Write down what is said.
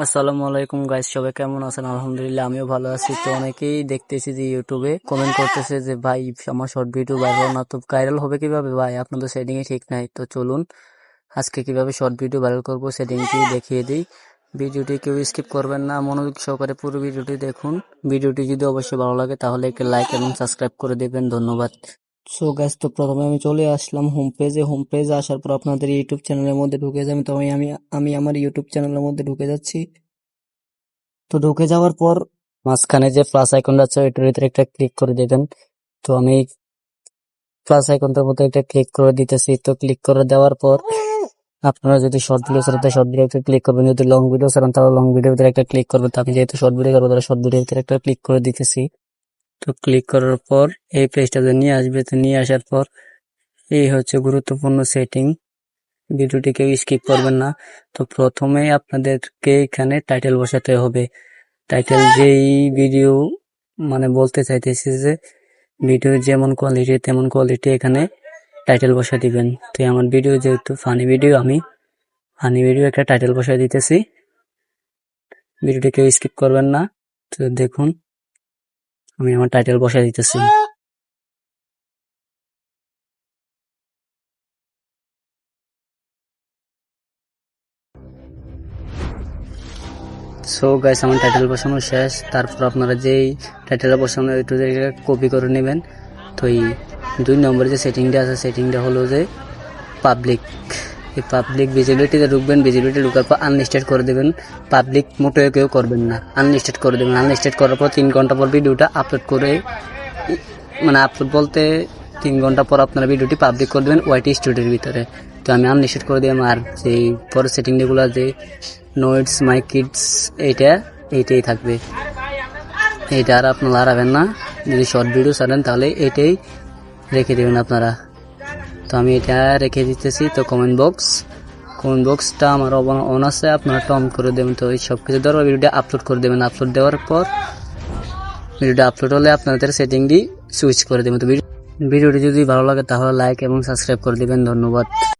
আসসালামু আলাইকুম গাইস, সবাই কেমন আছেন? আলহামদুলিল্লাহ আমিও ভালো আছি। তো অনেকেই দেখতেছি যে ইউটিউবে কমেন্ট করতেছে যে ভাই আমার শর্ট ভিডিও ভাইরাল না, তো ভাইরাল হবে কিভাবে ভাই? আপনার তো সেটিং ঠিক নাই। তো চলুন আজকে কিভাবে শর্ট ভিডিও ভাইরাল করব সেটিংটি দেখিয়ে দিই। ভিডিওটি কেউ স্কিপ করবেন না, মনোযোগ সহকারে পুরো ভিডিওটি দেখুন। ভিডিওটি যদি অবশ্যই ভালো লাগে তাহলে একটি লাইক এবং সাবস্ক্রাইব করে দেবেন, ধন্যবাদ। সো গাইস, তো প্রথমে আমি চলে আসলাম হোম পেজে আসার পর আপনাদের ইউটিউব চ্যানেলের মধ্যে ঢুকে যাবেন। তো আমি আমার ইউটিউব চ্যানেলের মধ্যে ঢুকে যাচ্ছি। তো ঢুকে যাওয়ার পর মাঝখানে যে প্লাস আইকনটা আছে ওইটার ভিতরে একটা ক্লিক করে দেবেন। তো আমি প্লাস আইকনটার মধ্যে একটা ক্লিক করে দিতেছি। তো ক্লিক করে দেওয়ার পর আপনারা যদি শর্ট ভিডিও চান তাহলে শর্ট ভিডিওতে ক্লিক করবেন, যদি লং ভিডিও চান তাহলে লং ভিডিওর ভিতরে একটা ক্লিক করবেন। তো আমি যেহেতু শর্ট ভিডিও করবো তাহলে শর্ট ভিডিওর ভিতরে একটা ক্লিক করে দিতেছি। তো ক্লিক করার পর এই পেজটাতে নিয়ে আসবে। তো নিয়ে আসার পর এই হচ্ছে গুরুত্বপূর্ণ সেটিং, ভিডিওটি কেউ স্কিপ করবেন না। তো প্রথমে আপনাদেরকে এখানে টাইটেল বসাতে হবে। টাইটেল যেই ভিডিও মানে বলতে চাইতেছি যে ভিডিও যেমন কোয়ালিটি তেমন কোয়ালিটি এখানে টাইটেল বসায় দিবেন। তো আমার ভিডিও যেহেতু ফানি ভিডিও, আমি ফানি ভিডিও একটা টাইটেল বসায় দিতেছি। ভিডিওটি কেউ স্কিপ করবেন না। তো দেখুন আমি আমার টাইটেল বসায় দিতেছি। সো গাইস, আমার টাইটেল বসানো শেষ। তারপর আপনারা যেই টাইটেলটা বসানো একটু কপি করে নেবেন। তো এই 2 নম্বরে যে সেটিংটা আছে সেটিংটা হলো যে পাবলিক। এই পাবলিক ভিজিবিলিটিতে ঢুকবেন, ভিজিবিলিটি ঢুকার পর আনলিস্টেড করে দেবেন। পাবলিক মোটেও কেউ করবেন না, আনলিস্টেড করে দেবেন। আনলিস্টেড করার পর 3 ঘন্টা পর ভিডিওটা আপলোড করে, মানে আপলোড বলতে 3 ঘন্টা পর আপনারা ভিডিওটি পাবলিক করে দেবেন ওয়াইটি স্টুডিওর ভিতরে। তো আমি আনলিস্টেড করে দিলাম। আর যেই পরে সেটিংগুলো যে নোটস মাই কিডস এইটাই থাকবে, এইটা আর আপনারা হারাবেন না। যদি শর্ট ভিডিও ছাড়েন তাহলে এটাই রেখে দেবেন আপনারা। তো আমি এটা রেখে দিতেছি। তো কমেন্ট বক্সটা আমার অন আছে, আপনারা অন করে দেবেন। তো এই সব কিছু দেওয়ার ভিডিওটা আপলোড করে দেবেন। আপলোড দেওয়ার পর ভিডিওটা আপলোড হলে আপনাদের সেটিংটি সুইচ করে দেবেন। তো ভিডিওটি যদি ভালো লাগে তাহলে লাইক এবং সাবস্ক্রাইব করে দেবেন, ধন্যবাদ।